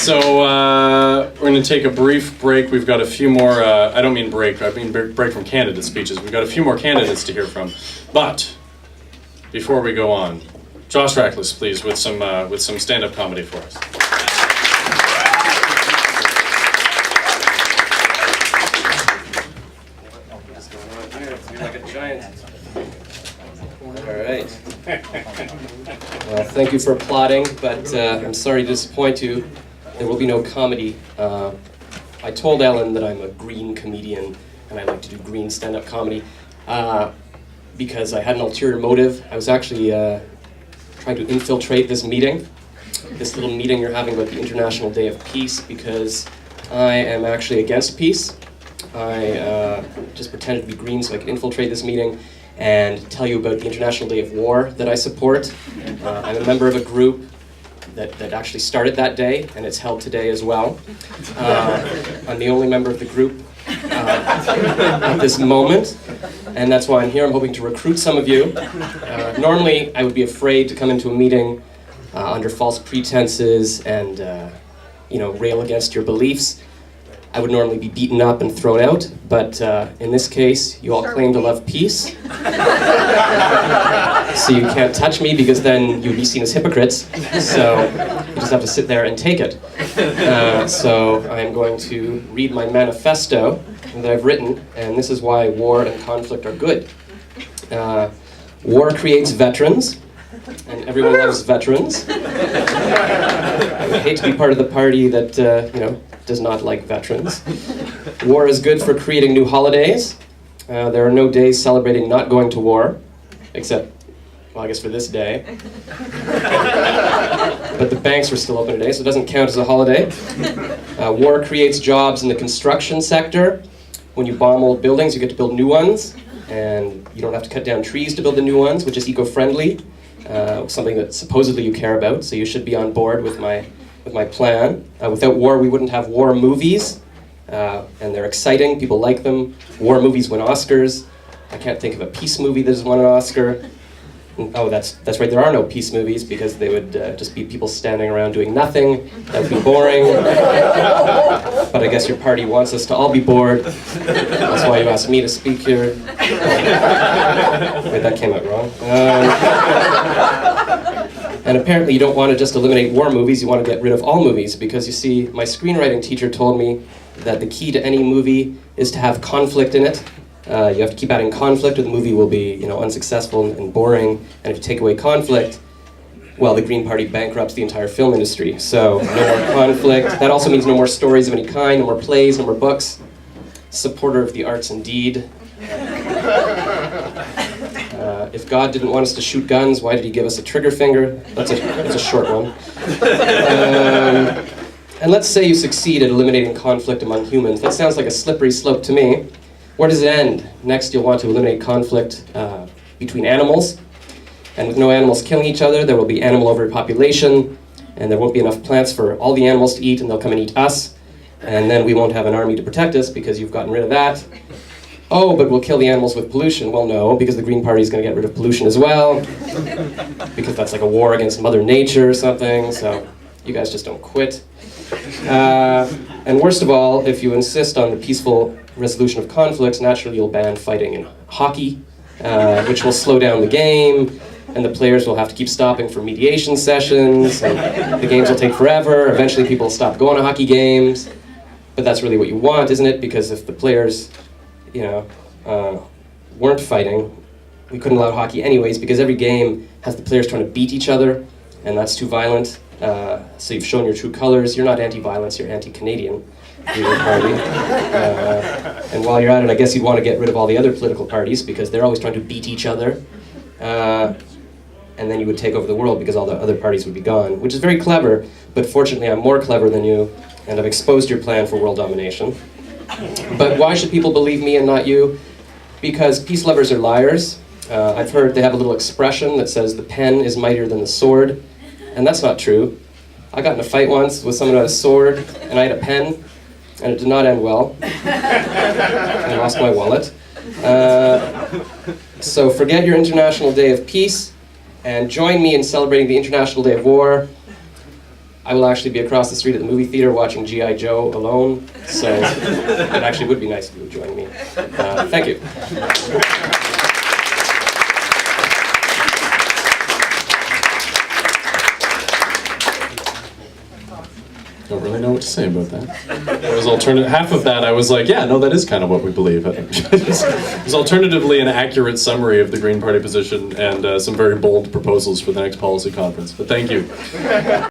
We're going to take a brief break. We've got a few more, I don't mean break, I mean break from candidate speeches. We've got a few more candidates to hear from. But, before we go on, Josh Rackless, please, with some stand-up comedy for us. Alright. Well, thank you for applauding, but I'm sorry to disappoint you. There will be no comedy. I told Ellen that I'm a green comedian and I like to do green stand-up comedy because I had an ulterior motive. I was actually trying to infiltrate this little meeting you're having about the International Day of Peace, because I am actually against peace. I just pretended to be green so I could infiltrate this meeting and tell you about the International Day of War that I support. I'm a member of a group that actually started that day, and it's held today as well. I'm the only member of the group at this moment, and that's why I'm here. I'm hoping to recruit some of you. Normally, I would be afraid to come into a meeting under false pretenses and rail against your beliefs. I would normally be beaten up and thrown out, but in this case, you all claim to love peace. So you can't touch me, because then you'd be seen as hypocrites. So you just have to sit there and take it. So I'm going to read my manifesto that I've written, and this is why war and conflict are good. War creates veterans, and everyone loves veterans. I would hate to be part of the party that, does not like veterans. War is good for creating new holidays. There are no days celebrating not going to war, except, well, I guess for this day. But the banks were still open today, so it doesn't count as a holiday. War creates jobs in the construction sector. When you bomb old buildings, you get to build new ones, and you don't have to cut down trees to build the new ones, which is eco-friendly, something that supposedly you care about, so you should be on board with my plan. Without war, we wouldn't have war movies, and they're exciting. People like them. War movies win Oscars. I can't think of a peace movie that has won an Oscar. Oh, that's right, there are no peace movies, because they would just be people standing around doing nothing. That would be boring. But I guess your party wants us to all be bored. That's why you asked me to speak here. Wait, that came out wrong. And apparently you don't want to just eliminate war movies, you want to get rid of all movies, because you see, my screenwriting teacher told me that the key to any movie is to have conflict in it. You have to keep adding conflict or the movie will be unsuccessful and boring. And if you take away conflict, well, the Green Party bankrupts the entire film industry. So no more conflict. That also means no more stories of any kind, no more plays, no more books. Supporter of the arts indeed. If God didn't want us to shoot guns, why did he give us a trigger finger? That's a short one. And let's say you succeed at eliminating conflict among humans. That sounds like a slippery slope to me. Where does it end? Next, you'll want to eliminate conflict between animals. And with no animals killing each other, there will be animal overpopulation, and there won't be enough plants for all the animals to eat, and they'll come and eat us. And then we won't have an army to protect us, because you've gotten rid of that. Oh, but we'll kill the animals with pollution. Well, no, because the Green Party is going to get rid of pollution as well. Because that's like a war against Mother Nature or something, so you guys just don't quit. And worst of all, if you insist on the peaceful resolution of conflicts, naturally you'll ban fighting in hockey, which will slow down the game, and the players will have to keep stopping for mediation sessions, and the games will take forever. Eventually people will stop going to hockey games. But that's really what you want, isn't it? Because if the players weren't fighting, we couldn't allow hockey anyways, because every game has the players trying to beat each other, and that's too violent. So you've shown your true colors. You're not anti-violence, you're anti-Canadian. Green Party. And while you're at it, I guess you'd want to get rid of all the other political parties, because they're always trying to beat each other. And then you would take over the world, because all the other parties would be gone, which is very clever, but fortunately I'm more clever than you, and I've exposed your plan for world domination. But why should people believe me and not you? Because peace lovers are liars. I've heard they have a little expression that says the pen is mightier than the sword, and that's not true. I got in a fight once with someone who had a sword, and I had a pen, and it did not end well. I lost my wallet. So forget your International Day of Peace, and join me in celebrating the International Day of War. I will actually be across the street at the movie theater watching G.I.Joe alone, so it actually would be nice if you would join me. Thank you. Don't really know what to say about that. It was half of that I was like, yeah, no, that is kind of what we believe. It was alternatively an accurate summary of the Green Party position and some very bold proposals for the next policy conference. But thank you.